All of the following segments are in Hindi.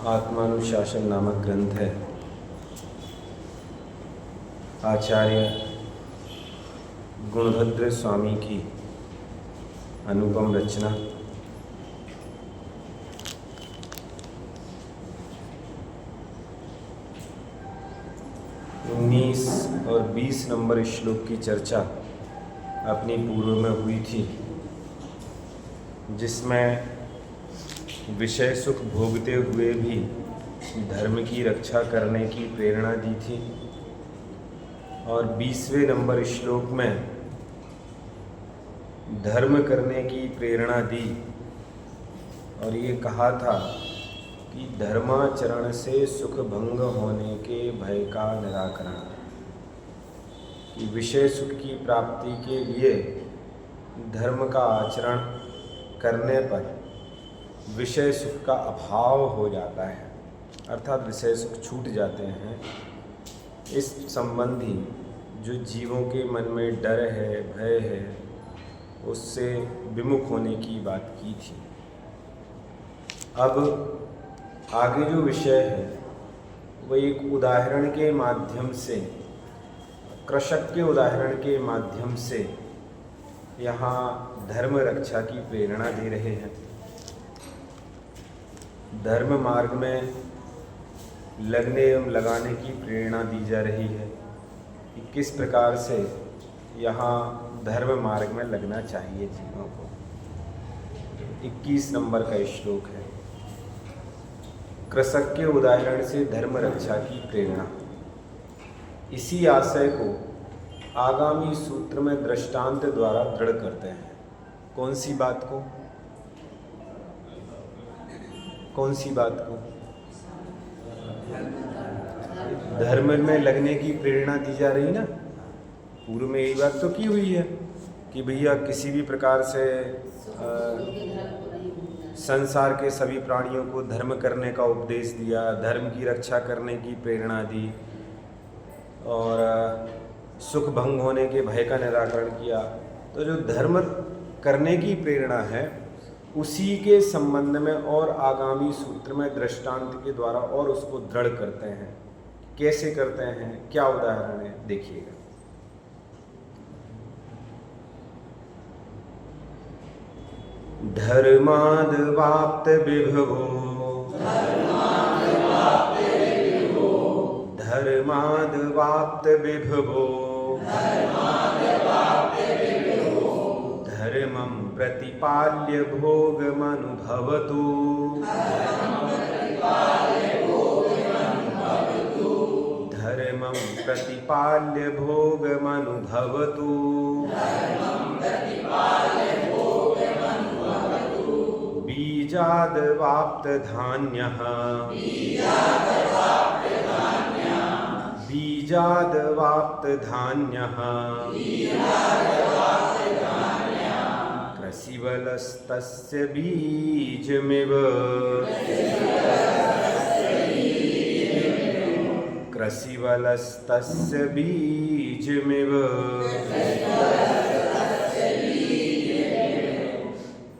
आत्मानुशासन नामक ग्रंथ है। आचार्य गुणभद्र स्वामी की अनुपम रचना। उन्नीस और 20 नंबर श्लोक की चर्चा अपनी पूर्व में हुई थी, जिसमें विषय सुख भोगते हुए भी धर्म की रक्षा करने की प्रेरणा दी थी। और 20वें नंबर श्लोक में धर्म करने की प्रेरणा दी और ये कहा था कि धर्माचरण से सुख भंग होने के भय का निराकरण, कि विषय सुख की प्राप्ति के लिए धर्म का आचरण करने पर विषय सुख का अभाव हो जाता है, अर्थात विषय सुख छूट जाते हैं। इस संबंधी जो जीवों के मन में डर है, भय है, उससे विमुख होने की बात की थी। अब आगे जो विषय है वह एक उदाहरण के माध्यम से, कृषक के उदाहरण के माध्यम से यहाँ धर्म रक्षा की प्रेरणा दे रहे हैं। धर्म मार्ग में लगने एवं लगाने की प्रेरणा दी जा रही है कि किस प्रकार से यहाँ धर्म मार्ग में लगना चाहिए जीवों को। 21 नंबर का श्लोक है। कृषक के उदाहरण से धर्म रक्षा की प्रेरणा। इसी आशय को आगामी सूत्र में दृष्टांत द्वारा दृढ़ करते हैं। कौन सी बात को? कौन सी बात को? धर्म में लगने की प्रेरणा दी जा रही ना। पूर्व में यही बात तो की हुई है कि भैया किसी भी प्रकार से संसार के सभी प्राणियों को धर्म करने का उपदेश दिया, धर्म की रक्षा करने की प्रेरणा दी और सुख भंग होने के भय का निराकरण किया। तो जो धर्म करने की प्रेरणा है उसी के संबंध में और आगामी सूत्र में दृष्टांत के द्वारा और उसको दृढ़ करते हैं। कैसे करते हैं, क्या उदाहरण है, देखिएगा। धर्माद वाप्त विभवो, धर्माद वाप्त विभवो, धर्मं प्रतिपाल्य भोगमनुभवतु, धर्मं प्रतिपाल्य भोगमनुभवतु, बीजाद वाप्त धान्यः, बीजाद वाप्त धान्यः, कृषिवलस्तस्य बीजमिव, कृषिवलस्तस्य बीजमिव।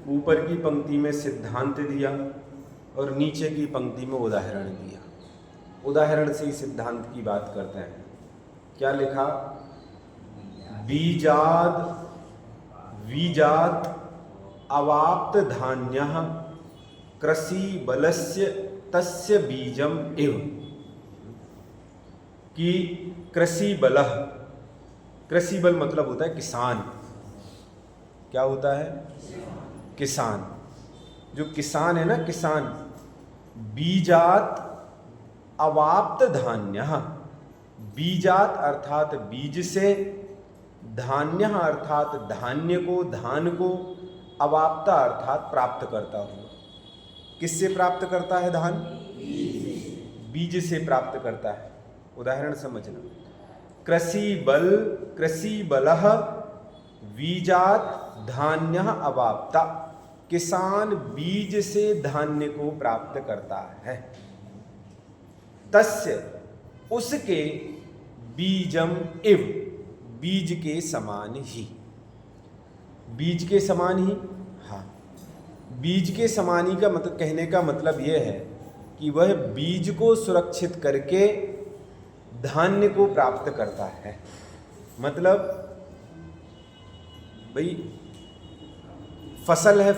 ऊपर की पंक्ति में सिद्धांत दिया और नीचे की पंक्ति में उदाहरण दिया। उदाहरण से ही सिद्धांत की बात करते हैं। क्या लिखा? बीजात अवाप्त धान्यः कृषि बलस्य तस्य बीजम इव, कि कृषि बल, कृषि बल मतलब होता है किसान। क्या होता है? किसान। जो किसान है ना, किसान। बीजात अवाप्त धान्यः, बीजात अर्थात बीज से, धान्य अर्थात धान्य को, धान को, अवाप्ता अर्थात प्राप्त करता हुआ। किससे प्राप्त करता है धान? बीज से प्राप्त करता है। उदाहरण समझना। कृषि बलः बीजात धान्य अवाप्ता, किसान बीज से धान्य को प्राप्त करता है। तस्य उसके, बीजम इव बीज के समान ही। बीज के समान ही, हाँ, बीज के समान ही का मतलब, कहने का मतलब यह है कि वह बीज को सुरक्षित करके धान्य को प्राप्त करता है। मतलब भाई फसल है,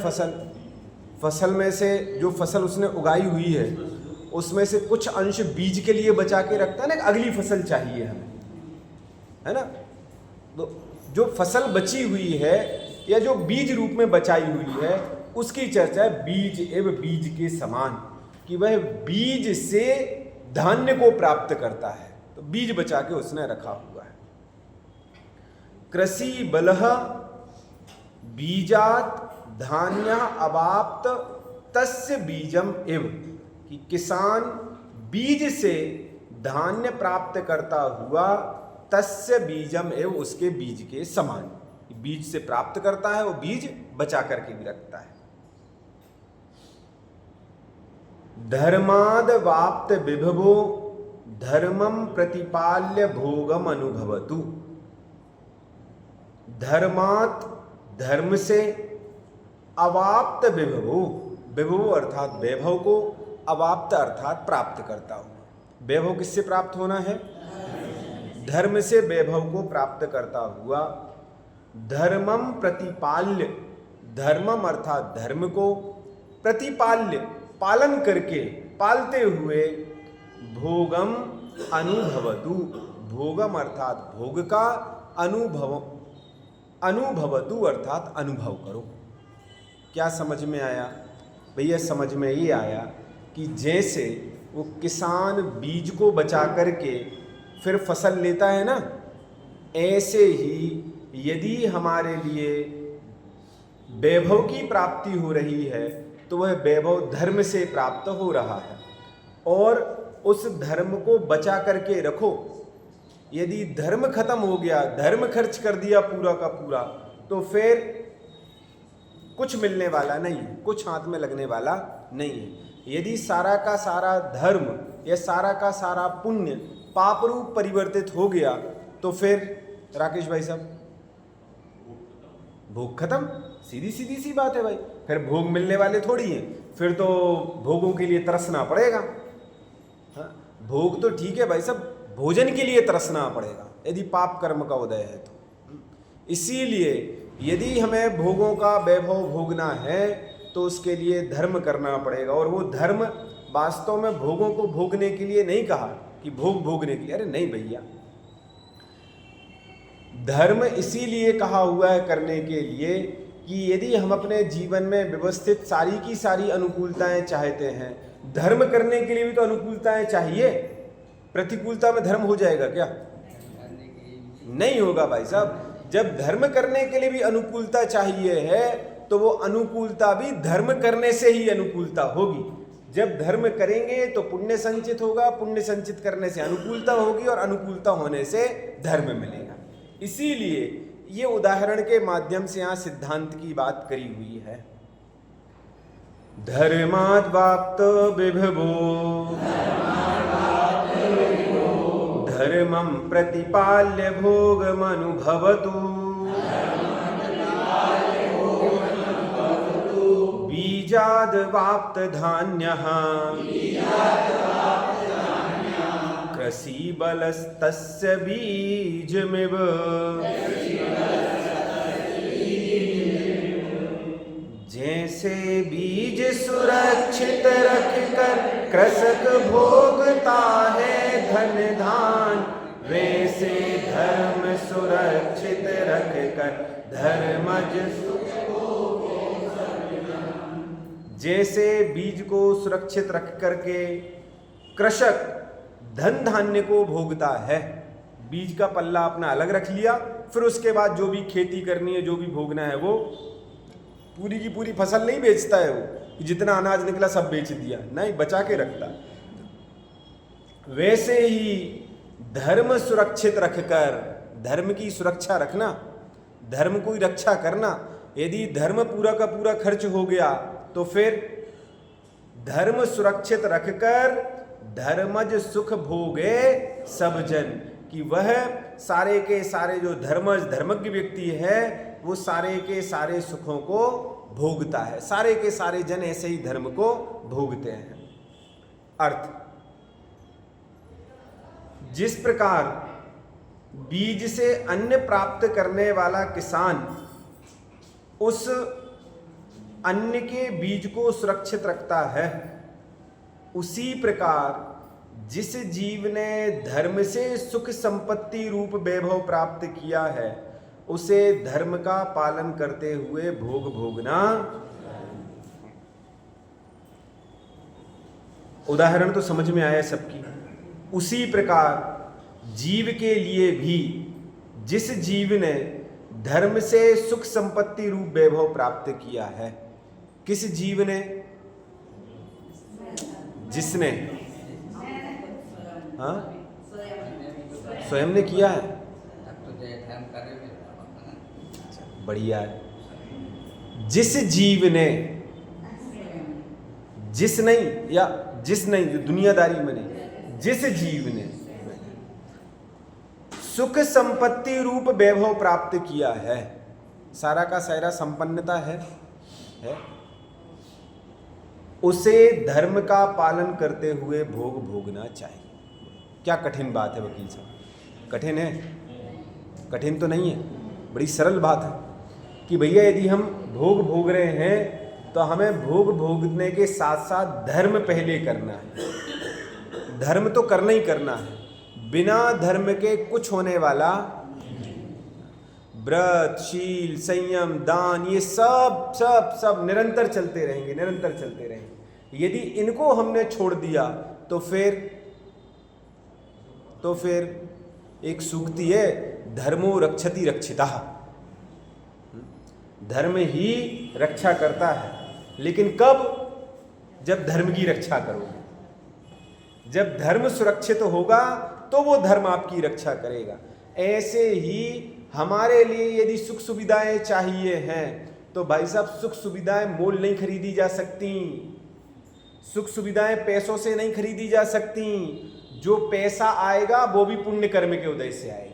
फसल में से जो फसल उसने उगाई हुई है उसमें से कुछ अंश बीज के लिए बचा के रखता है ना, अगली फसल चाहिए हमें, है ना। तो जो फसल बची हुई है या जो बीज रूप में बचाई हुई है उसकी चर्चा है बीज एवं बीज के समान, कि वह बीज से धान्य को प्राप्त करता है। तो बीज बचा के उसने रखा हुआ है। कृषि बलह बीजात धान्य अवाप्त तस्य बीजम एव, कि किसान बीज से धान्य प्राप्त करता हुआ तस्य बीजम एव, उसके बीज के समान। बीज से प्राप्त करता है वो बीज बचा करके भी रखता है। धर्माद वाप्त विभवो धर्मम प्रतिपाल्य भोगम अनुभवतु। धर्मात धर्म से, अवाप्त विभवो, विभव अर्थात वैभव को, अवाप्त अर्थात प्राप्त करता हुआ। वैभव किससे प्राप्त होना है? धर्म से वैभव को प्राप्त करता हुआ। धर्मम प्रतिपाल्य, धर्मम अर्थात धर्म को, प्रतिपाल्य पालन करके, पालते हुए, भोगम अनुभवतु, भोगम अर्थात भोग का, अनुभवतु अर्थात अनुभव करो। क्या समझ में आया भैया? समझ में ये आया कि जैसे वो किसान बीज को बचा करके फिर फसल लेता है ना, ऐसे ही यदि हमारे लिए वैभव की प्राप्ति हो रही है तो वह वैभव धर्म से प्राप्त हो रहा है, और उस धर्म को बचा करके रखो। यदि धर्म खत्म हो गया, धर्म खर्च कर दिया पूरा का पूरा, तो फिर कुछ मिलने वाला नहीं है, कुछ हाथ में लगने वाला नहीं है। यदि सारा का सारा धर्म या सारा का सारा पुण्य पाप रूप परिवर्तित हो गया तो फिर राकेश भाई साहब भोग खत्म। सीधी सीधी सी बात है भाई, फिर भोग मिलने वाले थोड़ी हैं, फिर तो भोगों के लिए तरसना पड़ेगा। हाँ, भोग तो ठीक है भाई साहब, भोजन के लिए तरसना पड़ेगा यदि पाप कर्म का उदय है तो। इसीलिए यदि हमें भोगों का वैभव भोगना है तो उसके लिए धर्म करना पड़ेगा, और वो धर्म वास्तव में भोगों को भोगने के लिए नहीं कहा कि भोग भोगने के लिए, अरे नहीं भैया, धर्म इसीलिए कहा हुआ है करने के लिए कि यदि हम अपने जीवन में व्यवस्थित सारी की सारी अनुकूलताएं चाहते हैं, धर्म करने के लिए भी तो अनुकूलताएं चाहिए। प्रतिकूलता में धर्म हो जाएगा क्या? नहीं होगा भाई साहब। जब धर्म करने के लिए भी अनुकूलता चाहिए है तो वो अनुकूलता भी धर्म करने से ही अनुकूलता होगी। जब धर्म करेंगे तो पुण्य संचित होगा, पुण्य संचित करने से अनुकूलता होगी, और अनुकूलता होने से धर्म मिलेगा। इसीलिए ये उदाहरण के माध्यम से यहाँ सिद्धांत की बात करी हुई है। धर्माद् वाप्त विभवो धर्मं प्रतिपाल्य भोगमनुभवतु बीजाद् वाप्त धान्यः कृषि बलस्तस्य बीजमिव। जैसे बीज सुरक्षित रखकर कृषक भोगता है धन धान, वैसे धर्म सुरक्षित रखकर धर्मज। जैसे बीज को सुरक्षित रख करके कृषक धन धान्य को भोगता है, बीज का पल्ला अपना अलग रख लिया, फिर उसके बाद जो भी खेती करनी है, जो भी भोगना है, वो पूरी की पूरी फसल नहीं बेचता है वो, जितना अनाज निकला सब बेच दिया, नहीं, बचा के रखता। वैसे ही धर्म सुरक्षित रखकर, धर्म की सुरक्षा रखना, धर्म की रक्षा करना। यदि धर्म पूरा का पूरा खर्च हो गया तो फिर धर्म सुरक्षित रखकर धर्मज सुख भोगे सब जन, कि वह सारे के सारे जो धर्मज्ञ व्यक्ति है वो सारे के सारे सुखों को भोगता है। सारे के सारे जन ऐसे ही धर्म को भोगते हैं। अर्थ, जिस प्रकार बीज से अन्न प्राप्त करने वाला किसान उस अन्न के बीज को सुरक्षित रखता है, उसी प्रकार जिस जीव ने धर्म से सुख संपत्ति रूप वैभव प्राप्त किया है, उसे धर्म का पालन करते हुए भोग भोगना। उदाहरण तो समझ में आया सबकी। उसी प्रकार जीव के लिए भी जिस जीव ने धर्म से सुख संपत्ति रूप वैभव प्राप्त किया है, किस जीव ने? जिसने, हाँ, स्वयं ने किया है। बढ़िया है। जिस जीव ने, जिस नहीं या जिस नहीं, जो दुनियादारी में नहीं, जिस जीव ने सुख संपत्ति रूप वैभव प्राप्त किया है, सारा का सारा संपन्नता है, उसे धर्म का पालन करते हुए भोग भोगना चाहिए। क्या कठिन बात है वकील साहब? कठिन है? कठिन तो नहीं है, बड़ी सरल बात है कि भैया यदि हम भोग भोग रहे हैं तो हमें भोग भोगने के साथ साथ धर्म पहले करना है। धर्म तो करना ही करना है, बिना धर्म के कुछ होने वाला। व्रत, शील, संयम, दान, ये सब सब सब निरंतर चलते रहेंगे, निरंतर चलते रहेंगे। यदि इनको हमने छोड़ दिया तो फिर एक सूक्ति है, धर्मो रक्षति रक्षितः। धर्म ही रक्षा करता है, लेकिन कब? जब धर्म की रक्षा करोगे। जब धर्म सुरक्षित होगा तो वो धर्म आपकी रक्षा करेगा। ऐसे ही हमारे लिए यदि सुख सुविधाएं चाहिए हैं तो भाई साहब, सुख सुविधाएं मोल नहीं खरीदी जा सकती। सुख सुविधाएं पैसों से नहीं खरीदी जा सकती। जो पैसा आएगा वो भी पुण्य कर्म के उदय से आएगा।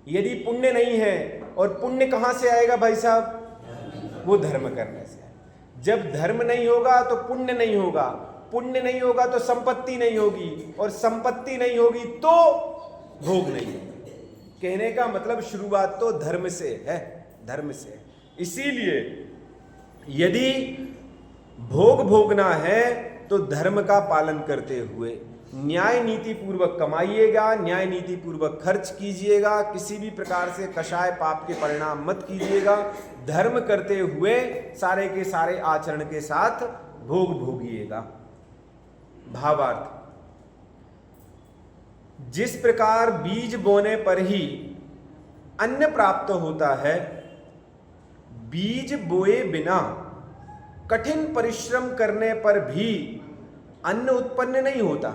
यदि पुण्य नहीं है, और पुण्य कहां से आएगा भाई साहब? वो धर्म करने से। जब धर्म नहीं होगा तो पुण्य नहीं होगा, पुण्य नहीं होगा तो संपत्ति नहीं होगी, और संपत्ति नहीं होगी तो भोग नहीं होगा। कहने का मतलब शुरुआत तो धर्म से है, धर्म से। इसीलिए यदि भोग भोगना है तो धर्म का पालन करते हुए न्याय नीति पूर्वक कमाइएगा, न्याय नीति पूर्वक खर्च कीजिएगा, किसी भी प्रकार से कषाय पाप के परिणाम मत कीजिएगा। धर्म करते हुए सारे के सारे आचरण के साथ भोग भोगिएगा। भावार्थ, जिस प्रकार बीज बोने पर ही अन्न प्राप्त होता है, बीज बोए बिना कठिन परिश्रम करने पर भी अन्न उत्पन्न नहीं होता।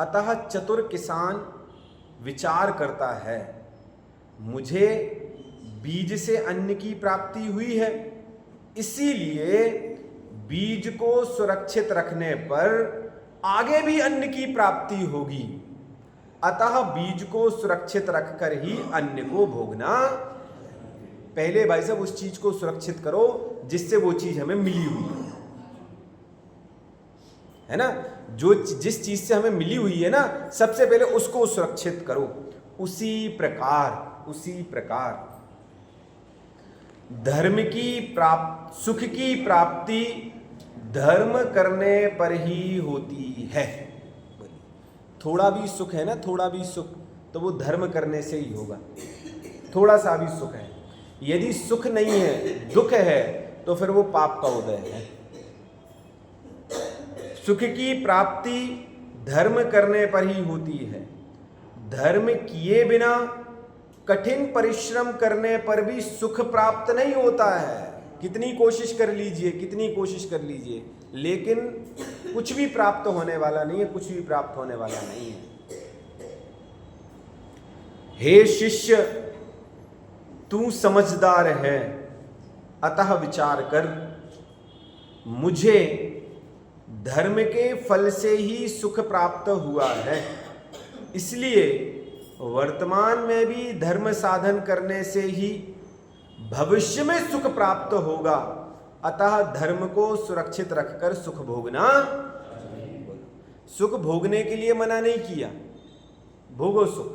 अतः चतुर किसान विचार करता है, मुझे बीज से अन्न की प्राप्ति हुई है, इसीलिए बीज को सुरक्षित रखने पर आगे भी अन्न की प्राप्ति होगी। अतः बीज को सुरक्षित रखकर ही अन्न को भोगना। पहले भाई साहब उस चीज को सुरक्षित करो जिससे वो चीज हमें मिली हुई है ना। जो जिस चीज से हमें मिली हुई है ना, सबसे पहले उसको सुरक्षित करो। उसी प्रकार धर्म की सुख की प्राप्ति धर्म करने पर ही होती है। थोड़ा भी सुख है ना, थोड़ा भी सुख, तो वो धर्म करने से ही होगा। थोड़ा सा भी सुख है, यदि सुख नहीं है, दुख है, तो फिर वो पाप का उदय है। सुख की प्राप्ति धर्म करने पर ही होती है। धर्म किए बिना कठिन परिश्रम करने पर भी सुख प्राप्त नहीं होता है। कितनी कोशिश कर लीजिए, लेकिन कुछ भी प्राप्त होने वाला नहीं है, हे शिष्य, तू समझदार है, अतः विचार कर। मुझे धर्म के फल से ही सुख प्राप्त हुआ है, इसलिए वर्तमान में भी धर्म साधन करने से ही भविष्य में सुख प्राप्त होगा। अतः धर्म को सुरक्षित रखकर सुख भोगना। सुख भोगने के लिए मना नहीं किया, भोगो सुख,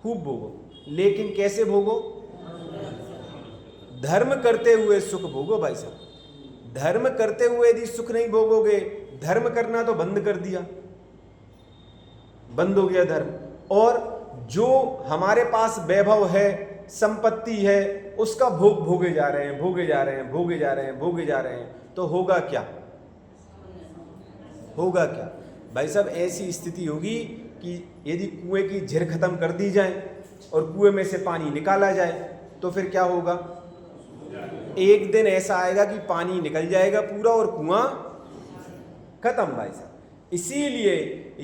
खूब भोगो, लेकिन कैसे भोगो? धर्म करते हुए सुख भोगो भाई साहब। धर्म करते हुए यदि सुख नहीं भोगोगे, धर्म करना तो बंद कर दिया, बंद हो गया धर्म। और जो हमारे पास वैभव है, संपत्ति है, उसका भोग भोगे जा रहे हैं, भोगे जा रहे हैं, भोगे जा रहे हैं, भोगे जा रहे हैं, तो होगा क्या? होगा क्या भाई साहब? ऐसी स्थिति होगी कि यदि कुएं की झिर खत्म कर दी जाए और कुएं में से पानी निकाला जाए तो फिर क्या होगा? एक दिन ऐसा आएगा कि पानी निकल जाएगा पूरा और कुआं खत्म भाई साहब। इसीलिए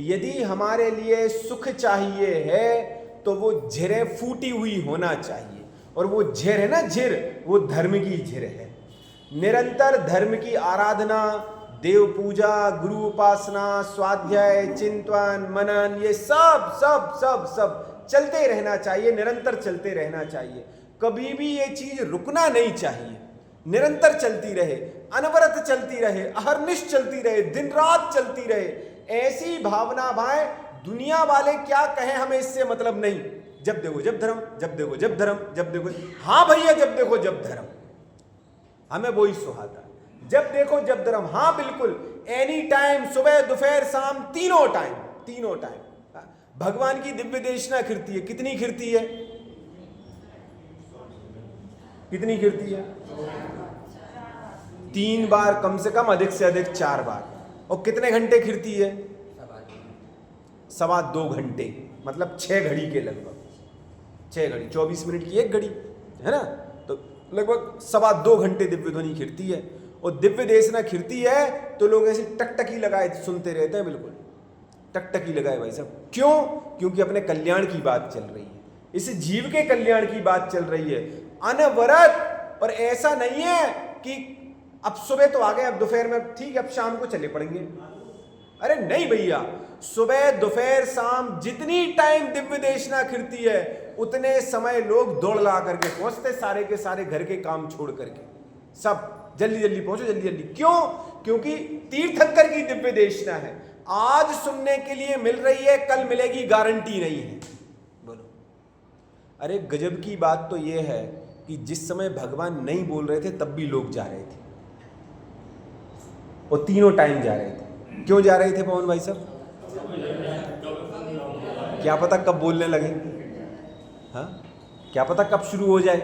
यदि हमारे लिए सुख चाहिए है तो वो झिरें फूटी हुई होना चाहिए, और वो झिर है ना, झिर, वो धर्म की झिर है। निरंतर धर्म की आराधना, देव पूजा, गुरु उपासना, स्वाध्याय, चिंतन, मनन, ये सब सब सब सब चलते रहना चाहिए, निरंतर चलते रहना चाहिए। कभी भी ये चीज रुकना नहीं चाहिए, निरंतर चलती रहे, अनवरत चलती रहे, अहर्निश चलती रहे, दिन रात चलती रहे। ऐसी भावना भाई, दुनिया वाले क्या कहें हमें इससे मतलब नहीं। जब देखो जब धर्म, जब देखो जब धर्म, जब देखो, हाँ भैया जब देखो जब धर्म, हमें वही सुहाता। जब देखो जब धर्म, हाँ बिल्कुल, एनी टाइम, सुबह दोपहर शाम, तीनों टाइम, तीनों टाइम भगवान की दिव्य देशना खिरती है। कितनी खिरती है? कितनी खिरती है? 3 बार कम से कम, अधिक से अधिक 4 बार। और कितने घंटे खिरती है? 2.25 घंटे, मतलब 6 घड़ी के लगभग, 6 घड़ी, 24 मिनट की एक घड़ी है ना, तो लगभग 2.25 घंटे दिव्य ध्वनि खिरती है। और दिव्य देशना खिरती है तो लोग ऐसी टकटकी लगाए सुनते रहते हैं, बिल्कुल टकटकी लगाए भाई साहब। क्यों? क्योंकि अपने कल्याण की बात चल रही है, इस जीव के कल्याण की बात चल रही है, अनवरत। और ऐसा नहीं है कि अब सुबह तो आ गए, अब दोपहर में ठीक है, अब शाम को चले पड़ेंगे। अरे नहीं भैया, सुबह दोपहर शाम जितनी टाइम दिव्य देशना खिरती है उतने समय लोग दौड़ ला करके पहुंचते, सारे के सारे घर के काम छोड़ करके, सब जल्दी जल्दी पहुंचो, जल्दी जल्दी। क्यों? क्योंकि तीर्थंकर की दिव्य देशना है। आज सुनने के लिए मिल रही है, कल मिलेगी गारंटी नहीं है। बोलो, अरे गजब की बात तो यह है कि जिस समय भगवान नहीं बोल रहे थे तब भी लोग जा रहे थे, और तीनों टाइम जा रहे थे। क्यों जा रहे थे पवन भाई साहब? क्या पता कब बोलने लगे, हाँ, क्या पता कब शुरू हो जाए।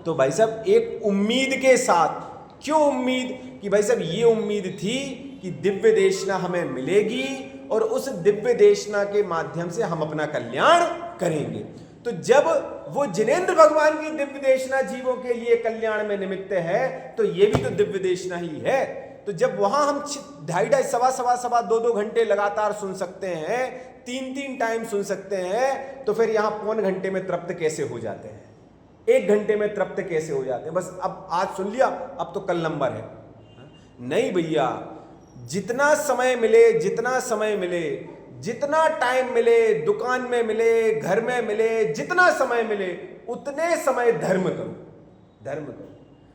तो भाई साहब एक उम्मीद के साथ, क्यों उम्मीद? कि भाई साहब ये उम्मीद थी कि दिव्य देशना हमें मिलेगी और उस दिव्य देशना के माध्यम से हम अपना कल्याण करेंगे। तो जब वो जिनेंद्र भगवान की दिव्य देशना जीवों के लिए कल्याण में निमित्त है, तो ये भी तो दिव्य देशना ही है। तो जब वहां हम 2.5 सवा 2 घंटे लगातार सुन सकते हैं, 3 टाइम सुन सकते हैं, तो फिर यहां 1.25 घंटे में तृप्त कैसे हो जाते हैं, 1 घंटे में तृप्त कैसे हो जाते हैं? बस अब आज सुन लिया, अब तो कल नंबर है। नहीं भैया, जितना समय मिले, जितना समय मिले, जितना टाइम मिले, दुकान में मिले, घर में मिले, जितना समय मिले, उतने समय धर्म करो, धर्म करो।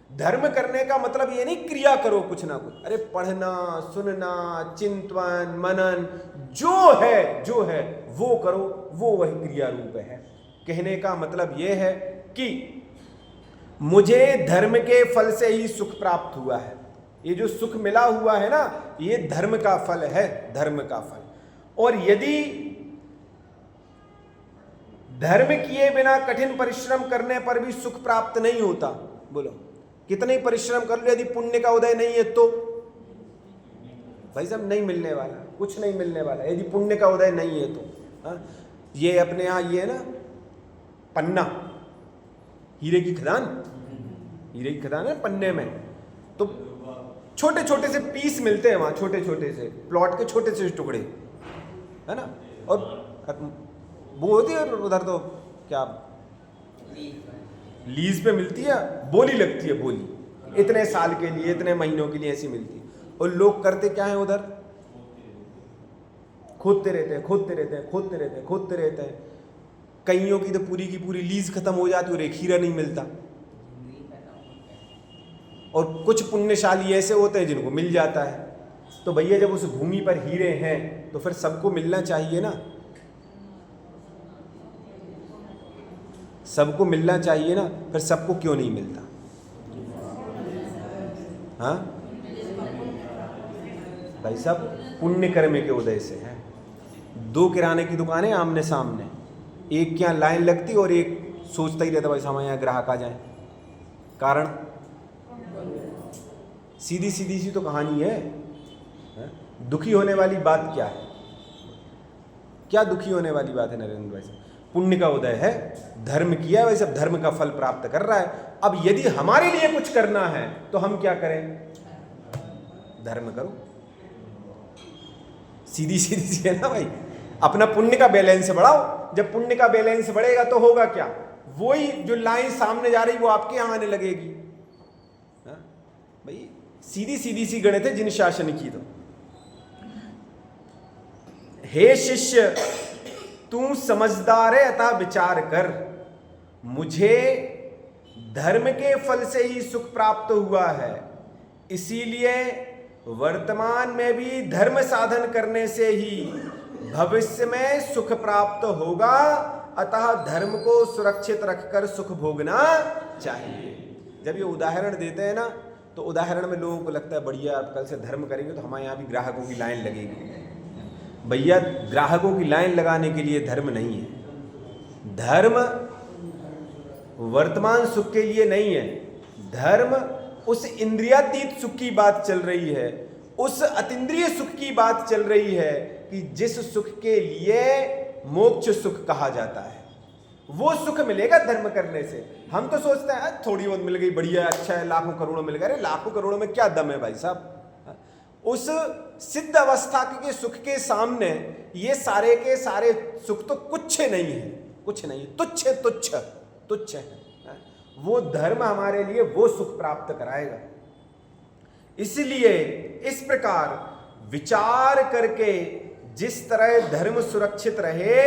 धर्म करने का मतलब ये नहीं क्रिया करो कुछ ना कुछ, अरे पढ़ना, सुनना, चिंतन, मनन, जो है वो करो, वो वही क्रिया रूप है। कहने का मतलब ये है कि मुझे धर्म के फल से ही सुख प्राप्त हुआ है। ये जो सुख मिला हुआ है ना, ये धर्म का फल है, धर्म का फल। और यदि धर्म किए बिना कठिन परिश्रम करने पर भी सुख प्राप्त नहीं होता, बोलो कितने परिश्रम कर लो, यदि पुण्य का उदय नहीं है तो भाई साहब नहीं मिलने वाला, कुछ नहीं मिलने वाला, यदि पुण्य का उदय नहीं है तो। हाँ, ये अपने यहाँ ये है ना पन्ना, हीरे की खदान, हीरे की खदान है पन्ने में, तो छोटे छोटे से पीस मिलते हैं वहां, छोटे छोटे से प्लॉट के छोटे से टुकड़े, है ना। और वो होती है उधर तो क्या लीज पे मिलती है, बोली लगती है, बोली इतने साल के लिए, इतने महीनों के लिए ऐसी मिलती है। और लोग करते क्या है, उधर खोदते रहते हैं, खोदते रहते हैं, खोदते रहते हैं, खोदते रहते हैं। कईयों की तो पूरी की पूरी लीज खत्म हो जाती है और एक हीरा नहीं मिलता। और कुछ पुण्यशाली ऐसे होते हैं जिनको मिल जाता है। तो भैया जब उस भूमि पर हीरे हैं तो फिर सबको मिलना चाहिए ना, सबको मिलना चाहिए ना, फिर सबको क्यों नहीं मिलता? हाँ भाई साहब, पुण्य कर्म के उदय से है। दो किराने की दुकानें आमने सामने, एक क्या लाइन लगती और एक सोचता ही रहता भाई साहब यहाँ ग्राहक आ जाए। कारण सीधी सीधी सी तो कहानी है। दुखी होने वाली बात क्या है? क्या दुखी होने वाली बात है नरेंद्र भाई साहब? पुण्य का उदय है, धर्म किया है, वैसे धर्म का फल प्राप्त कर रहा है। अब यदि हमारे लिए कुछ करना है तो हम क्या करें? धर्म करो। सीधी सीधी सी है ना भाई। अपना पुण्य का बैलेंस बढ़ाओ। जब पुण्य का बैलेंस बढ़ेगा तो होगा क्या? वही जो लाइन सामने जा रही वो आपके यहां आने लगेगी। भाई सीधी सीधी सी गणित है जिन शासन की। तो हे शिष्य, तू समझदार है अतः विचार कर। मुझे धर्म के फल से ही सुख प्राप्त हुआ है, इसीलिए वर्तमान में भी धर्म साधन करने से ही भविष्य में सुख प्राप्त होगा। अतः धर्म को सुरक्षित रखकर सुख भोगना चाहिए। जब ये उदाहरण देते हैं ना तो उदाहरण में लोगों को लगता है बढ़िया आप कल से धर्म करेंगे तो हमारे यहाँ भी ग्राहकों की लाइन लगेगी। भैया ग्राहकों की लाइन लगाने के लिए धर्म नहीं है। धर्म वर्तमान सुख के लिए नहीं है। धर्म उस इंद्रियातीत सुख की बात चल रही है, उस अतीन्द्रिय सुख की बात चल रही है कि जिस सुख के लिए मोक्ष सुख कहा जाता है। वो सुख मिलेगा धर्म करने से। हम तो सोचते हैं थोड़ी बहुत मिल गई बढ़िया, अच्छा है, लाखों करोड़ों मिल गए। अरे लाखों करोड़ों में क्या दम है भाई साहब? उस सिद्ध अवस्था के सुख के सामने ये सारे के सारे सुख तो कुछ नहीं है, कुछ नहीं, तुच्छ तुच्छ तुच्छ है। वो धर्म हमारे लिए वो सुख प्राप्त कराएगा। इसलिए इस प्रकार विचार करके जिस तरह धर्म सुरक्षित रहे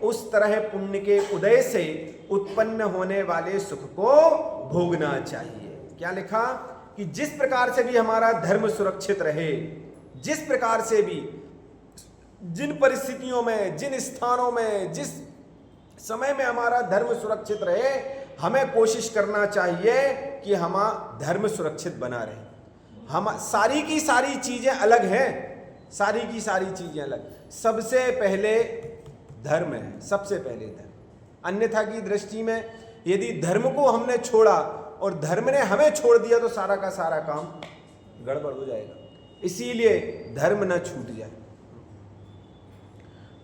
उस तरह पुण्य के उदय से उत्पन्न होने वाले सुख को भोगना चाहिए। क्या लिखा कि जिस प्रकार से भी हमारा धर्म सुरक्षित रहे, जिस प्रकार से भी जिन परिस्थितियों में, जिन स्थानों में, जिस समय में हमारा धर्म सुरक्षित रहे, हमें कोशिश करना चाहिए कि हमारा धर्म सुरक्षित बना रहे। हम सारी की सारी चीजें अलग हैं, सारी की सारी चीजें अलग। सबसे पहले धर्म है, सबसे पहले धर्म। अन्यथा की दृष्टि में यदि धर्म को हमने छोड़ा और धर्म ने हमें छोड़ दिया तो सारा का सारा काम गड़बड़ हो जाएगा। इसीलिए धर्म न छूट जाए।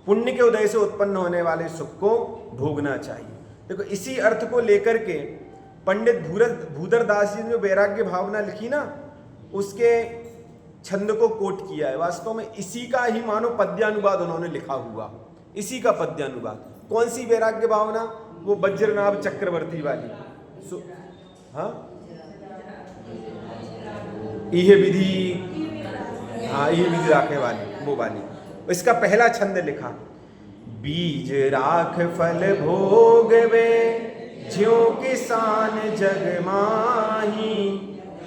पुण्य के उदय से उत्पन्न होने वाले सुख को भोगना चाहिए। देखो इसी अर्थ को लेकर के पंडित भूधरदास जी ने जो वैराग्य भावना लिखी ना, उसके छंद को कोट किया है। वास्तव में इसी का ही मानो पद्यानुवाद उन्होंने लिखा हुआ, इसी का पद्यानुवाद। कौन सी वैराग्य भावना? वो वज्रनाभ चक्रवर्ती वाली। हाँ, यह विधि, हाँ यह विधि राखे वाली, वो वाली। इसका पहला छंद लिखा, बीज राख फल भोगवे ज्यों किसान जग माही,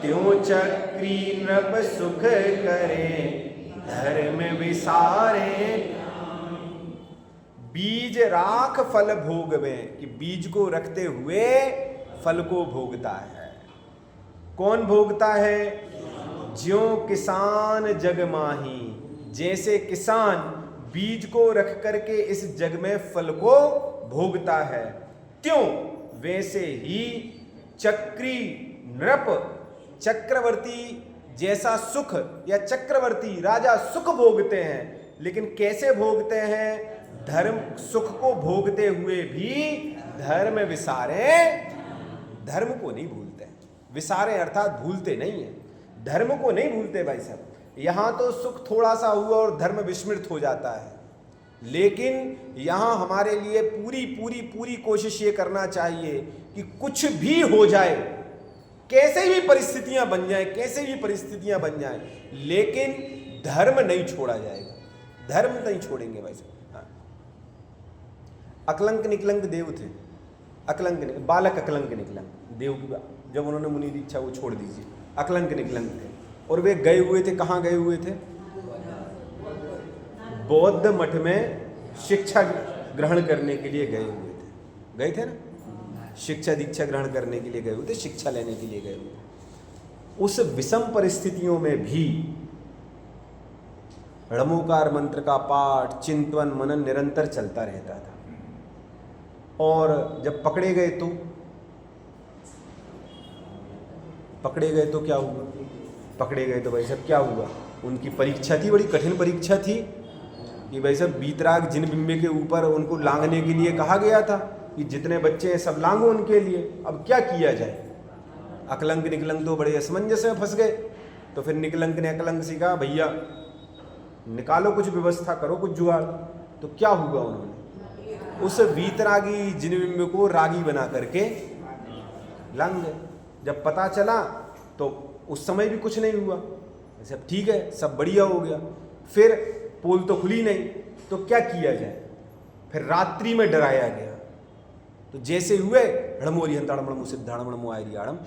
त्यों चक्री नृप सुख करे धर्म विसारे। बीज राख फल भोगवे, कि बीज को रखते हुए फल को भोगता है। कौन भोगता है? ज्यों किसान जग माही, जैसे किसान बीज को रख करके इस जग में फल को भोगता है, त्यों वैसे ही चक्री नृप, चक्रवर्ती जैसा सुख या चक्रवर्ती राजा सुख भोगते हैं। लेकिन कैसे भोगते हैं? धर्म सुख को भोगते हुए भी धर्म विसारे, धर्म को नहीं भूलते। विसारे अर्थात भूलते नहीं है, धर्म को नहीं भूलते भाई साहब। यहां तो सुख थोड़ा सा हुआ और धर्म विस्मृत हो जाता है, लेकिन यहां हमारे लिए पूरी पूरी पूरी कोशिश ये करना चाहिए कि कुछ भी हो जाए, कैसे भी परिस्थितियां बन जाए, कैसे भी परिस्थितियां बन जाए, लेकिन धर्म नहीं छोड़ा जाएगा, धर्म नहीं छोड़ेंगे भाई साहब। हाँ। अकलंक निकलंक देव थे, बालक अकलंक निकलंक देव की, जब उन्होंने मुनि दीक्षा वो छोड़ दीजिए, अकलंक निकलंक थे। और वे गए हुए थे, कहाँ गए हुए थे? बौद्ध मठ में शिक्षा ग्रहण करने के लिए गए थे ना, शिक्षा दीक्षा ग्रहण करने के लिए गए हुए थे, शिक्षा लेने के लिए गए हुए। उस विषम परिस्थितियों में भी णमोकार मंत्र का पाठ, चिंतन, मनन निरंतर चलता रहता था। और जब पकड़े गए तो क्या हुआ? पकड़े गए तो भाई साहब क्या हुआ? उनकी परीक्षा थी, बड़ी कठिन परीक्षा थी कि भाई साहब बीतराग जिन बिंबे के ऊपर उनको लांघने के लिए कहा गया था कि जितने बच्चे हैं सब लांघो उनके लिए। अब क्या किया जाए? अकलंक निकलंक तो बड़े असमंजस में फंस गए। तो फिर निकलंक ने अकलंक से कहा भैया निकालो, कुछ व्यवस्था करो, कुछ जुगाड़। तो क्या हुआ? उन्होंने उस वीतरागी जिनबिंब को रागी बना करके लांघ गए। जब पता चला तो उस समय भी कुछ नहीं हुआ, सब ठीक है, सब बढ़िया हो गया। फिर पोल तो खुली नहीं, तो क्या किया जाए? फिर रात्रि में डराया गया। तो जैसे हुए हड़मोरी हंताड़मणमु सिद्धाड़मणमु आयरियाड़म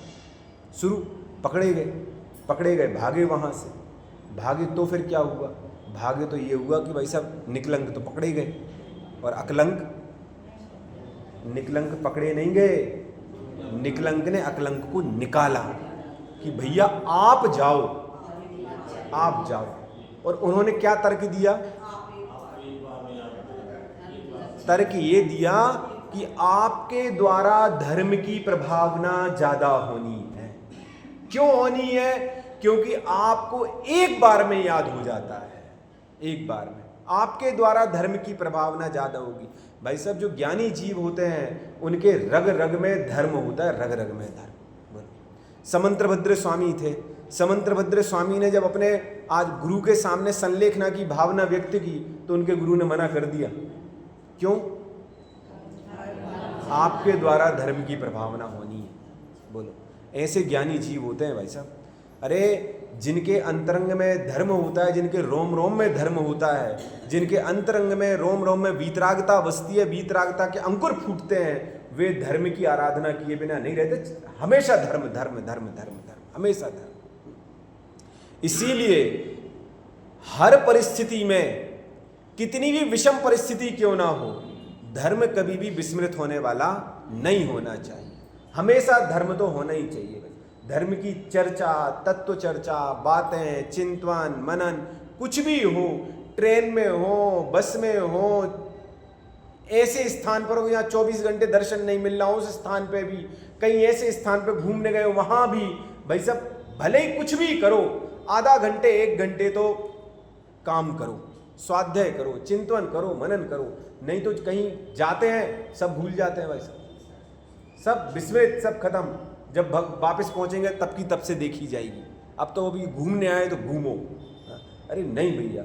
शुरू, पकड़े गए, भागे वहां से। भागे तो फिर क्या हुआ? भागे तो ये हुआ कि भाई साहब निकलंक तो पकड़े गए और निकलंक पकड़े नहीं गए। निकलंक ने अकलंक को निकाला कि भैया आप जाओ। और उन्होंने क्या तर्क दिया? तर्क ये दिया कि आपके द्वारा धर्म की प्रभावना ज्यादा होनी है। क्यों होनी है? क्योंकि आपको एक बार में याद हो जाता है, एक बार में आपके द्वारा धर्म की प्रभावना ज्यादा होगी। भाई साहब जो ज्ञानी जीव होते हैं उनके रग रग में धर्म होता है, रग रग में धर्म। समंत्रभद्र स्वामी थे। समंत्रभद्र स्वामी ने जब अपने आज गुरु के सामने संलेखना की भावना व्यक्त की तो उनके गुरु ने मना कर दिया। क्यों? आपके द्वारा धर्म की प्रभावना होनी है। बोलो, ऐसे ज्ञानी जीव होते हैं भाई साहब। अरे जिनके अंतरंग में धर्म होता है, जिनके रोम रोम में धर्म होता है, जिनके अंतरंग में रोम रोम में वीतरागता बसती है, वीतरागता के अंकुर फूटते हैं, वे धर्म की आराधना किए बिना नहीं रहते। हमेशा धर्म धर्म धर्म धर्म धर्म, हमेशा धर्म। इसीलिए हर परिस्थिति में, कितनी भी विषम परिस्थिति क्यों ना हो, धर्म कभी भी विस्मृत होने वाला नहीं होना चाहिए। हमेशा धर्म तो होना ही चाहिए। धर्म की चर्चा, तत्व चर्चा, बातें, चिंतन, मनन, कुछ भी हो, ट्रेन में हो, बस में हो, ऐसे स्थान पर हो जहाँ 24 घंटे दर्शन नहीं मिल रहा हो, उस स्थान पे भी, कहीं ऐसे स्थान पे घूमने गए हो, वहां भी भाई सब भले ही कुछ भी करो, आधा घंटे 1 घंटे तो काम करो, स्वाध्याय करो, चिंतन करो, मनन करो। नहीं तो कहीं जाते हैं सब भूल जाते हैं भाई साहब, सब विस्मृत, सब खत्म। जब वापस पहुंचेंगे तब की तब से देखी जाएगी। अब तो अभी घूमने आए तो घूमो। अरे नहीं भैया,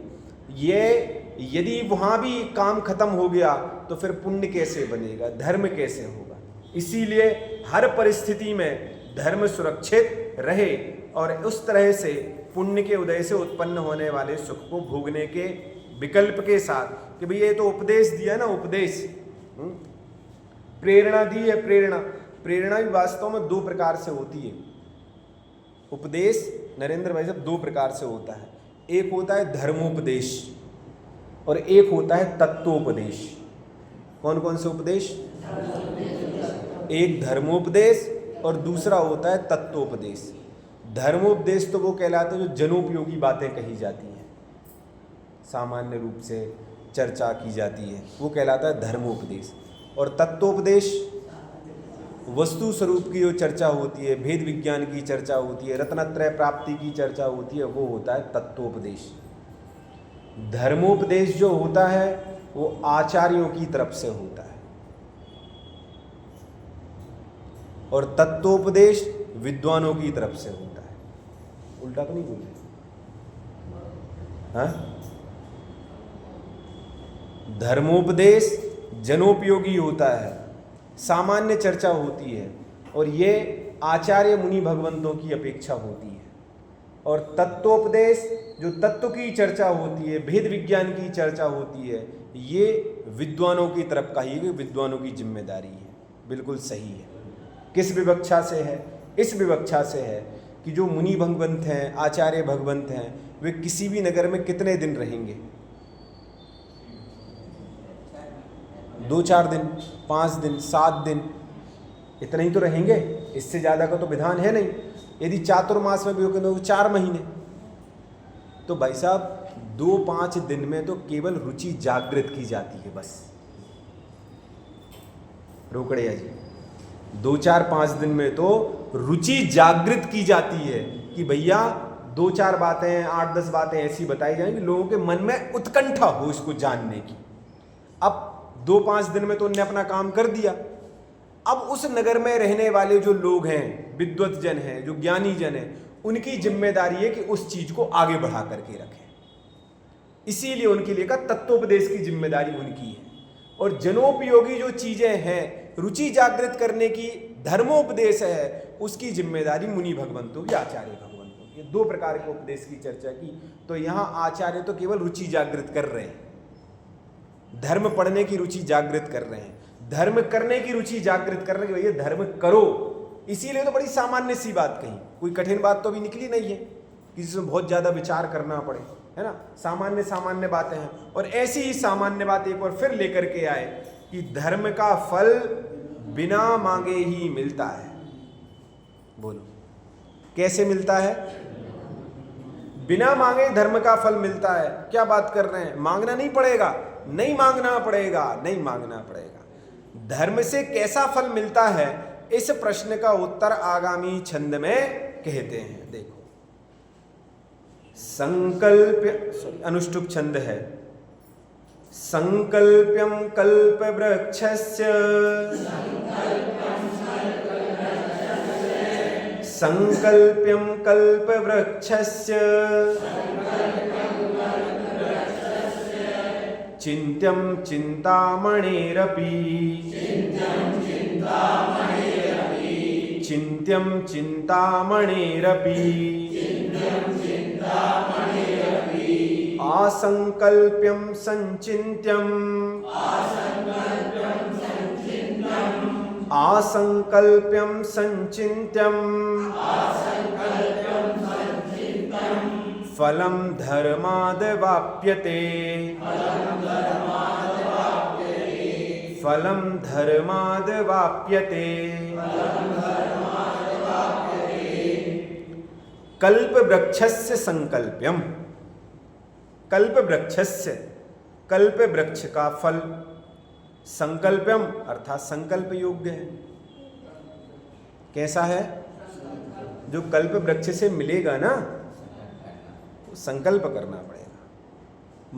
ये यदि वहां भी काम खत्म हो गया तो फिर पुण्य कैसे बनेगा, धर्म कैसे होगा? इसीलिए हर परिस्थिति में धर्म सुरक्षित रहे और उस तरह से पुण्य के उदय से उत्पन्न होने वाले सुख को भोगने के विकल्प के साथ कि भैया ये तो उपदेश दिया ना, उपदेश, प्रेरणा दी है। प्रेरणा भी वास्तव में 2 प्रकार से होती है। उपदेश नरेंद्र भाई साहब 2 प्रकार से होता है। एक होता है धर्मोपदेश और एक होता है तत्वोपदेश। कौन कौन से उपदेश? एक धर्मोपदेश और दूसरा होता है तत्वोपदेश। धर्मोपदेश तो वो कहलाते हैं जो जनोपयोगी बातें कही जाती हैं, सामान्य रूप से चर्चा की जाती है, वो कहलाता है धर्मोपदेश। और तत्वोपदेश वस्तु स्वरूप की जो चर्चा होती है, भेद विज्ञान की चर्चा होती है, रत्नत्रय प्राप्ति की चर्चा होती है, वो होता है तत्वोपदेश। धर्मोपदेश जो होता है वो आचार्यों की तरफ से होता है और तत्वोपदेश विद्वानों की तरफ से होता है। उल्टा तो नहीं बोल रहे? हाँ, धर्मोपदेश जनोपयोगी होता है, सामान्य चर्चा होती है और ये आचार्य मुनि भगवंतों की अपेक्षा होती है। और तत्वोपदेश जो तत्व की चर्चा होती है, भेद विज्ञान की चर्चा होती है, ये विद्वानों की तरफ का ही, विद्वानों की जिम्मेदारी है। बिल्कुल सही है। किस विवक्षा से है? इस विवक्षा से है कि जो मुनि भगवंत हैं, आचार्य भगवंत हैं, वे किसी भी नगर में कितने दिन रहेंगे? 2-4 दिन, 5 दिन, 7 दिन, इतना ही तो रहेंगे, इससे ज़्यादा का तो विधान है नहीं। यदि चातुर्मास में भी होंगे तो 4 महीने। तो भाई साहब 2-5 दिन में तो केवल रुचि जागृत की जाती है बस। रोकड़िया जी, 2-4-5 दिन में तो रुचि जागृत की जाती है कि भैया 2-4 बातें, 8-10 बातें ऐसी बताई जाएंगी लोगों के मन में उत्कंठा हो इसको जानने की। अब 2-5 दिन में तो उनने अपना काम कर दिया। अब उस नगर में रहने वाले जो लोग हैं, विद्वत जन हैं, जो ज्ञानी जन हैं, उनकी जिम्मेदारी है कि उस चीज को आगे बढ़ा करके रखें। इसीलिए उनके लिए का तत्वोपदेश की जिम्मेदारी उनकी है। और जनोपयोगी जो चीजें हैं, रुचि जागृत करने की धर्मोपदेश है, उसकी जिम्मेदारी मुनि भगवंतों या आचार्य भगवंतों। ये 2 प्रकार के उपदेश की चर्चा की। तो यहां आचार्य तो केवल रुचि जागृत कर रहे हैं, धर्म पढ़ने की रुचि जागृत कर रहे हैं, धर्म करने की रुचि जागृत कर रहे हैं कि भैया धर्म करो। इसीलिए तो बड़ी सामान्य सी बात कही, कोई कठिन बात तो अभी निकली नहीं है किसी में बहुत ज्यादा विचार करना पड़े, है ना। सामान्य सामान्य बातें हैं। और ऐसी ही सामान्य बात एक और फिर लेकर के आए कि धर्म का फल बिना मांगे ही मिलता है। बोलो कैसे मिलता है? बिना मांगे धर्म का फल मिलता है। क्या बात कर रहे हैं? मांगना नहीं पड़ेगा, नहीं मांगना पड़ेगा, नहीं मांगना पड़ेगा। धर्म से कैसा फल मिलता है, इस प्रश्न का उत्तर आगामी छंद में कहते हैं। देखो, संकल्प, अनुष्टुप छंद है। संकल्प्यम कल्प वृक्षस्य, संकल्प्यम कल्प वृक्षस्य, चिन्त्यं चिन्तामणेरपि, चिन्त्यं चिन्तामणेरपि, आसंकल्प्यं संचिन्त्यं, आसंकल्प्यं संचिन्त्यं, फलं धर्माद् वाप्यते, फलं धर्माद् वाप्यते। कल्प वृक्षस्य संकल्प्यम, कल्प वृक्षस्य, कल्प वृक्ष का फल, संकल्प्यम अर्थात संकल्प योग्य है। कैसा है? जो कल्प वृक्ष से मिलेगा ना, संकल्प करना पड़ेगा,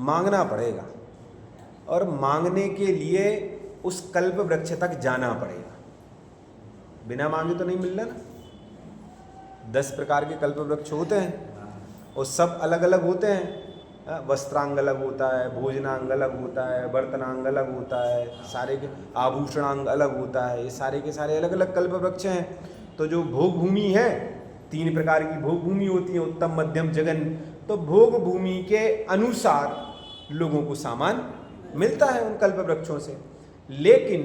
मांगना पड़ेगा, और मांगने के लिए उस कल्प वृक्ष तक जाना पड़ेगा। बिना मांगे तो नहीं मिलना ना। 10 प्रकार के कल्प वृक्ष होते हैं और सब अलग अलग होते हैं। वस्त्रांग अलग होता है, भोजनांग अलग होता है, बर्तनांग अलग होता है, सारे के आभूषणांग अलग होता है। ये सारे के सारे अलग अलग कल्प वृक्ष हैं। तो जो भोग भूमि है, 3 प्रकार की भोग भूमि होती है, उत्तम मध्यम जघन। तो भोग भूमि के अनुसार लोगों को सामान मिलता है उन कल्प वृक्षों से। लेकिन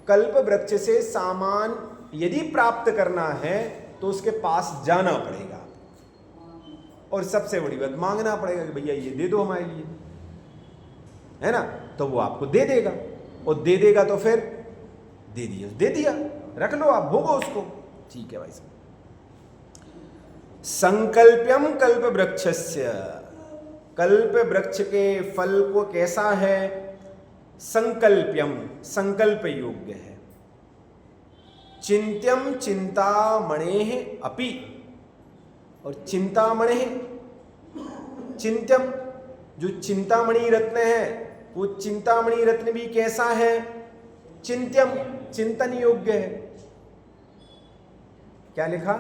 कल्प वृक्ष से सामान यदि प्राप्त करना है तो उसके पास जाना पड़ेगा, और सबसे बड़ी बात मांगना पड़ेगा कि भैया ये दे दो हमारे लिए, है ना। तो वो आपको दे देगा, और दे देगा तो फिर दे दिया, दे दिया, रख लो आप, भोगो उसको, ठीक है भाई साहब। संकल्प्यम कल्प वृक्षस्य, कल्प वृक्ष के फल को कैसा है? संकल्प्यम, संकल्प योग्य है। चिंत्यम चिंतामणेः अपि, और चिंतामणि, चिंत्यम जो चिंतामणि रत्न है, वो चिंतामणि रत्न भी कैसा है? चिंत्यम, चिंतन योग्य है। क्या लिखा?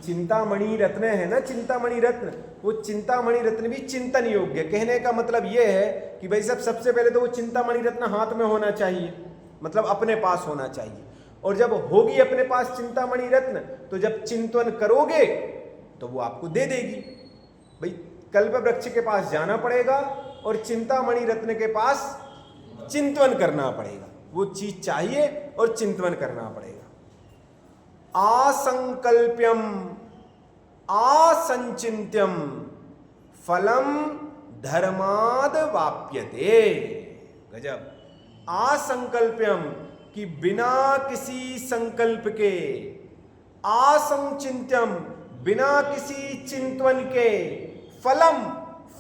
चिंतामणि रत्न है ना, चिंतामणि रत्न, वो चिंतामणि रत्न भी चिंतन योग्य। कहने का मतलब ये है कि भाई साहब सबसे पहले तो वो चिंतामणि रत्न हाथ में होना चाहिए, मतलब अपने पास होना चाहिए। और जब होगी अपने पास चिंतामणि रत्न, तो जब चिंतन करोगे तो वो आपको दे देगी। भाई कल्प वृक्ष के पास जाना पड़ेगा और चिंतामणि रत्न के पास चिंतन करना पड़ेगा। वो चीज चाहिए और चिंतन करना पड़ेगा। आसंकल्प्यम आसंचिन्त्यम फलम धर्माद वाप्यते। गजब। असंकल्प्यम कि बिना किसी संकल्प के, असंचिन्त्यम बिना किसी चिंतन के, फलम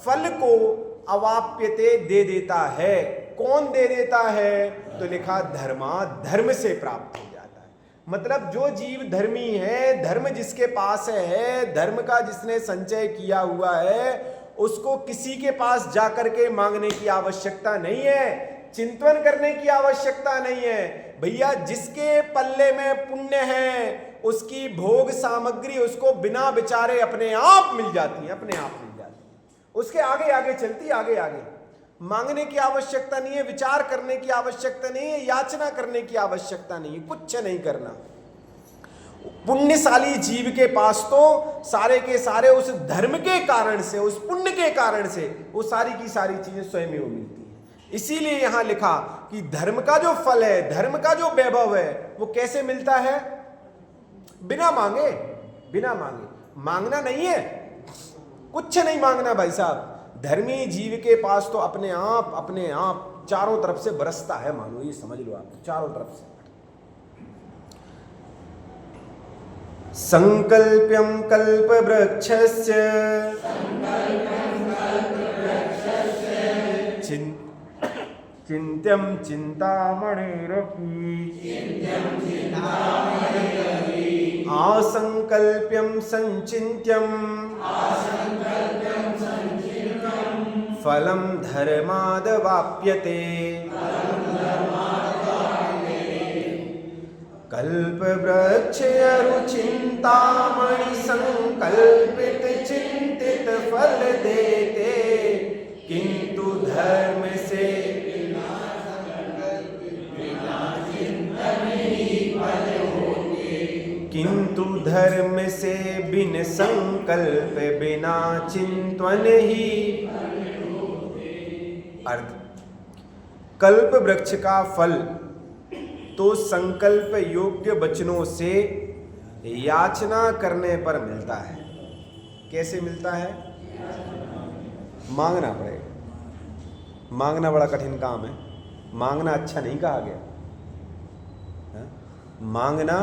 फल को अवाप्यते दे देता है। कौन दे देता है? तो लिखा धर्मा, धर्म से प्राप्त हो जाता है। मतलब जो जीव धर्मी है, धर्म जिसके पास है, धर्म का जिसने संचय किया हुआ है, उसको किसी के पास जाकर के मांगने की आवश्यकता नहीं है, चिंतन करने की आवश्यकता नहीं है। भैया जिसके पल्ले में पुण्य है, उसकी भोग सामग्री उसको बिना विचारे अपने आप मिल जाती है, अपने आप मिल जाती है, उसके आगे आगे चलती, आगे आगे। मांगने की आवश्यकता नहीं है, विचार करने की आवश्यकता नहीं है, याचना करने की आवश्यकता नहीं है, कुछ नहीं करना। पुण्यशाली जीव के पास तो सारे के सारे उस धर्म के कारण से, उस पुण्य के कारण से वो सारी की सारी चीजें स्वयं ही मिलती है। इसीलिए यहां लिखा कि धर्म का जो फल है, धर्म का जो वैभव है, वो कैसे मिलता है? बिना मांगे, बिना मांगे। मांगना नहीं है, कुछ नहीं मांगना भाई साहब। धर्मी जीव के पास तो अपने आप चारों तरफ से बरसता है, मानो ये समझ लो आप, चारों तरफ से। संकल्प्यम कल्प वृक्षस्य चिंत्यम चिंतामणिरपि असंकल्प्यम संचिन्त्यम फलम धर्माद वाप्यते। कल्प वृक्ष अरु चिंतामणि संकल्पित चिंतित फल देते, किंतु धर्म से बिन संकल्प बिना चिंतन ही। अर्थ, कल्प वृक्ष का फल तो संकल्प योग्य वचनों से याचना करने पर मिलता है। कैसे मिलता है? मांगना पड़ेगा। मांगना बड़ा कठिन काम है। मांगना अच्छा नहीं कहा गया, मांगना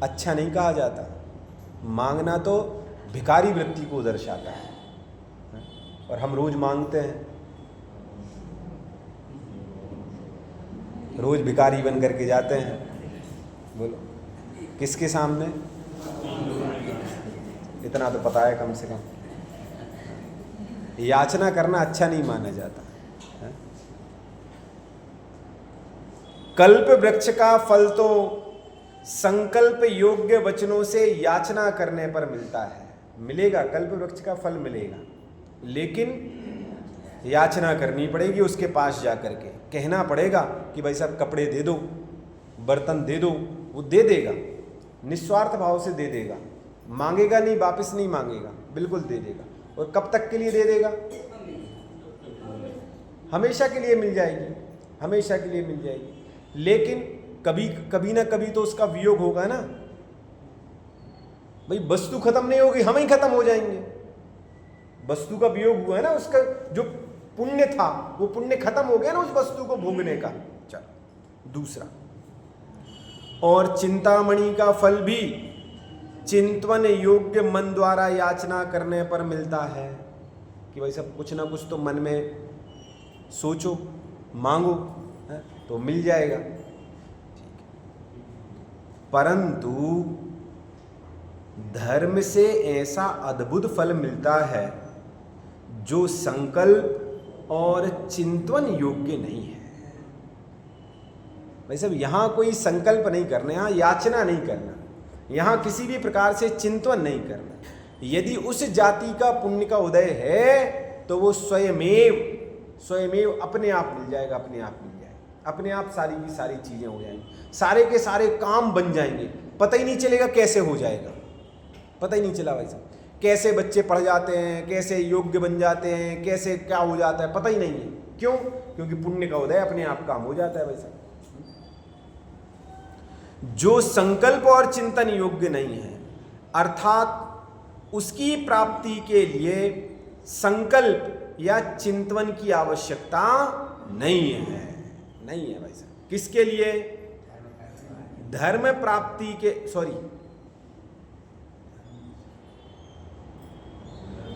अच्छा नहीं कहा जाता। मांगना तो भिखारी वृत्ति को दर्शाता है, और हम रोज मांगते हैं, रोज भिखारी बन करके जाते हैं। बोलो किसके सामने? इतना तो पता है कम से कम। याचना करना अच्छा नहीं माना जाता है। कल्प वृक्ष का फल तो संकल्प योग्य वचनों से याचना करने पर मिलता है। मिलेगा, कल्प वृक्ष का फल मिलेगा, लेकिन याचना करनी पड़ेगी। उसके पास जाकर के कहना पड़ेगा कि भाई साहब कपड़े दे दो, बर्तन दे दो, वो दे देगा, निस्वार्थ भाव से दे देगा। मांगेगा नहीं, वापस नहीं मांगेगा, बिल्कुल दे देगा। और कब तक के लिए दे देगा? हमेशा के लिए मिल जाएगी, हमेशा के लिए मिल जाएगी। लेकिन कभी ना कभी तो उसका वियोग होगा ना भाई। वस्तु खत्म नहीं होगी, हम ही खत्म हो जाएंगे। वस्तु का वियोग हुआ है ना, उसका जो पुण्य था वो पुण्य खत्म हो गया ना उस वस्तु को भोगने का। चलो दूसरा, और चिंतामणि का फल भी चिंतन योग्य मन द्वारा याचना करने पर मिलता है कि भाई सब कुछ ना कुछ तो मन में सोचो, मांगो, तो मिल जाएगा। परंतु धर्म से ऐसा अद्भुत फल मिलता है जो संकल्प और चिंतन योग्य नहीं है। भाई साहब यहां कोई संकल्प नहीं करना, यहां याचना नहीं करना, यहां किसी भी प्रकार से चिंतन नहीं करना। यदि उस जाति का पुण्य का उदय है तो वो स्वयमेव अपने आप मिल जाएगा, अपने आप मिल जाएगा, अपने आप सारी की सारी चीजें हो जाएंगी, सारे के सारे काम बन जाएंगे। पता ही नहीं चलेगा कैसे हो जाएगा, पता ही नहीं चला भाई साहब। कैसे बच्चे पढ़ जाते हैं, कैसे योग्य बन जाते हैं, कैसे क्या हो जाता है, पता ही नहीं है। क्यों? क्योंकि पुण्य का उदय अपने आप काम हो जाता है भाई साहब। जो संकल्प और चिंतन योग्य नहीं है, अर्थात उसकी प्राप्ति के लिए संकल्प या चिंतन की आवश्यकता नहीं है। नहीं है भाई साहब। किसके लिए? धर्म प्राप्ति के, सॉरी,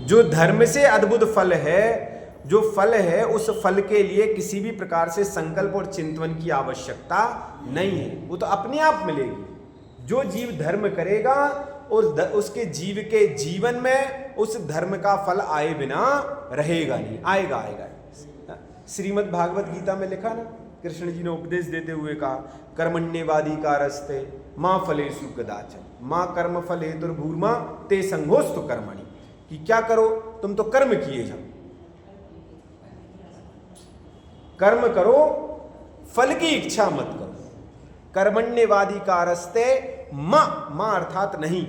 जो धर्म से अद्भुत फल है, जो फल है उस फल के लिए किसी भी प्रकार से संकल्प और चिंतन की आवश्यकता नहीं है, वो तो अपने आप मिलेगी। जो जीव धर्म करेगा और उसके जीव के जीवन में उस धर्म का फल आए बिना रहेगा नहीं, आएगा आएगा। श्रीमद् भागवत गीता में लिखा ना, कृष्ण जी ने उपदेश देते हुए कहा, कर्मण्येवादी का रस्ते माँ फलेषु कदाचन माँ कर्म फले दुर्भूर्मा ते संघोस्तु कर्मणि, कि क्या करो, तुम तो कर्म किए जाओ, कर्म करो, फल की इच्छा मत करो। कर्मण्यवादी का रस्ते माँ अर्थात नहीं,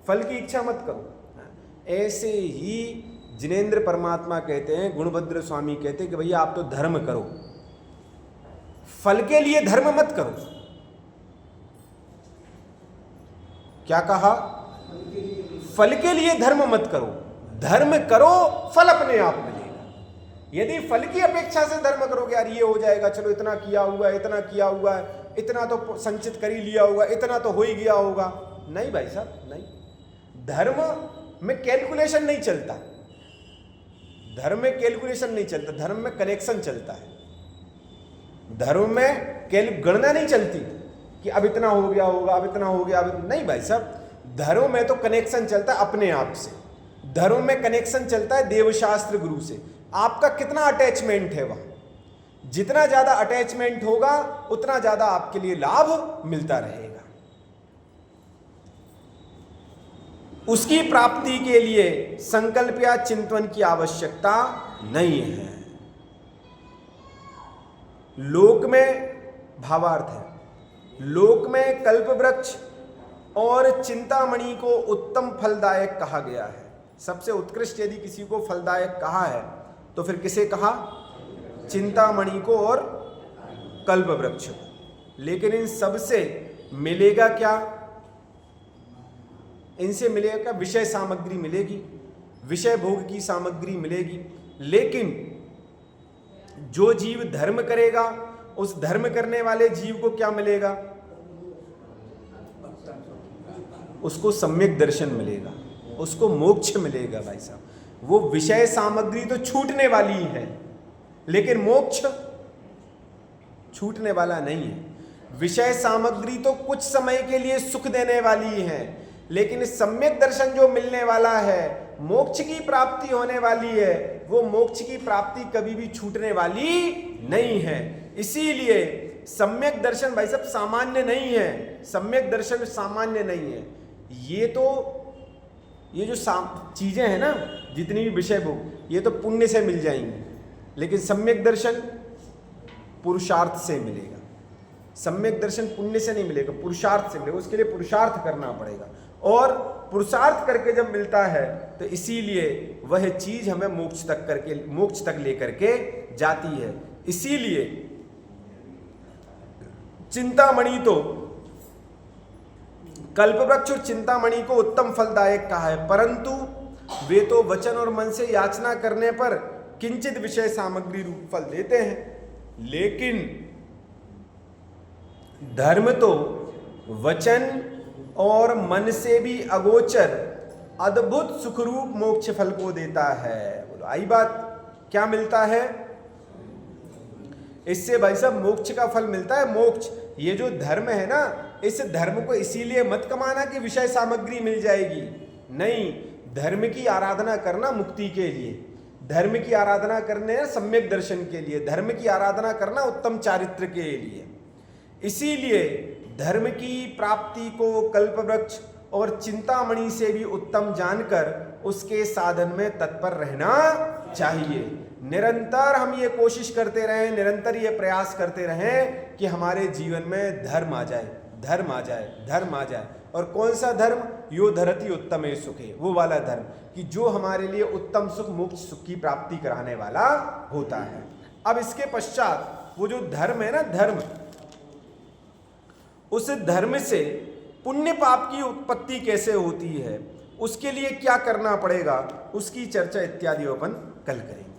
फल की इच्छा मत करो। ऐसे ही जिनेंद्र परमात्मा कहते हैं, गुणभद्र स्वामी कहते हैं कि भैया आप तो धर्म करो, फल के लिए धर्म मत करो। क्या कहा? फल के लिए धर्म मत करो, धर्म करो, फल अपने आप मिलेगा। यदि फल की अपेक्षा से धर्म करोगे, यार ये हो जाएगा, चलो इतना किया हुआ है, इतना किया हुआ है, इतना तो संचित कर ही लिया होगा, इतना तो हो ही गया होगा, नहीं भाई साहब, नहीं। धर्म में कैलकुलेशन नहीं चलता, धर्म में कैलकुलेशन नहीं चलता, धर्म में कनेक्शन चलता है। धर्म में गणना नहीं चलती कि अब इतना हो गया होगा, अब इतना हो गया, अब नहीं भाई साहब। धर्म में तो कनेक्शन चलता है अपने आप से, धर्म में कनेक्शन चलता है देवशास्त्र गुरु से। आपका कितना अटैचमेंट है वहां, जितना ज्यादा अटैचमेंट होगा उतना ज्यादा आपके लिए लाभ मिलता रहेगा। उसकी प्राप्ति के लिए संकल्प या चिंतन की आवश्यकता नहीं है। लोक में, भावार्थ है, लोक में कल्प वृक्ष और चिंतामणि को उत्तम फलदायक कहा गया है। सबसे उत्कृष्ट यदि किसी को फलदायक कहा है तो फिर किसे कहा? चिंतामणि को और कल्प वृक्ष को। लेकिन इन सब से मिलेगा क्या? इनसे मिलेगा, विषय सामग्री मिलेगी, विषय भोग की सामग्री मिलेगी। लेकिन जो जीव धर्म करेगा, उस धर्म करने वाले जीव को क्या मिलेगा? उसको सम्यक दर्शन मिलेगा, उसको मोक्ष मिलेगा भाई साहब। वो विषय सामग्री तो छूटने वाली है, लेकिन मोक्ष छूटने वाला नहीं है। विषय सामग्री तो कुछ समय के लिए सुख देने वाली है, लेकिन सम्यक दर्शन जो मिलने वाला है, मोक्ष की प्राप्ति होने वाली है, वो मोक्ष की प्राप्ति कभी भी छूटने वाली नहीं है। इसीलिए सम्यक दर्शन भाई साहब सामान्य नहीं है, सम्यक दर्शन सामान्य नहीं है। ये जो चीजें हैं ना, जितनी भी विषय भोग, ये तो पुण्य से मिल जाएंगी, लेकिन सम्यक दर्शन पुरुषार्थ से मिलेगा। सम्यक दर्शन पुण्य से नहीं मिलेगा, पुरुषार्थ से मिलेगा। उसके लिए पुरुषार्थ करना पड़ेगा, और पुरुषार्थ करके जब मिलता है तो इसीलिए वह चीज हमें मोक्ष तक लेकर के जाती है। इसीलिए चिंतामणि तो, कल्पवृक्ष और चिंतामणि को उत्तम फलदायक कहा है, परंतु वे तो वचन और मन से याचना करने पर किंचित विषय सामग्री रूप फल देते हैं। लेकिन धर्म तो वचन और मन से भी अगोचर अद्भुत सुखरूप मोक्ष फल को देता है। बोलो आई बात, क्या मिलता है इससे भाई साहब? मोक्ष का फल मिलता है, मोक्ष। ये जो धर्म है ना, इस धर्म को इसीलिए मत कमाना कि विषय सामग्री मिल जाएगी, नहीं। धर्म की आराधना करना मुक्ति के लिए, धर्म की आराधना करने सम्यक दर्शन के लिए, धर्म की आराधना करना उत्तम चारित्र के लिए। इसीलिए धर्म की प्राप्ति को कल्पवृक्ष और चिंतामणि से भी उत्तम जानकर उसके साधन में तत्पर रहना चाहिए। निरंतर हम ये कोशिश करते रहें, निरंतर ये प्रयास करते रहें कि हमारे जीवन में धर्म आ जाए, धर्म आ जाए, धर्म आ जाए। और कौन सा धर्म? यो धरती उत्तमे सुखे, वो वाला धर्म कि जो हमारे लिए उत्तम सुख, मोक्ष सुख की प्राप्ति कराने वाला होता है। अब इसके पश्चात वो जो धर्म है ना, धर्म, उस धर्म से पुण्य पाप की उत्पत्ति कैसे होती है, उसके लिए क्या करना पड़ेगा, उसकी चर्चा इत्यादि अपन कल करेंगे।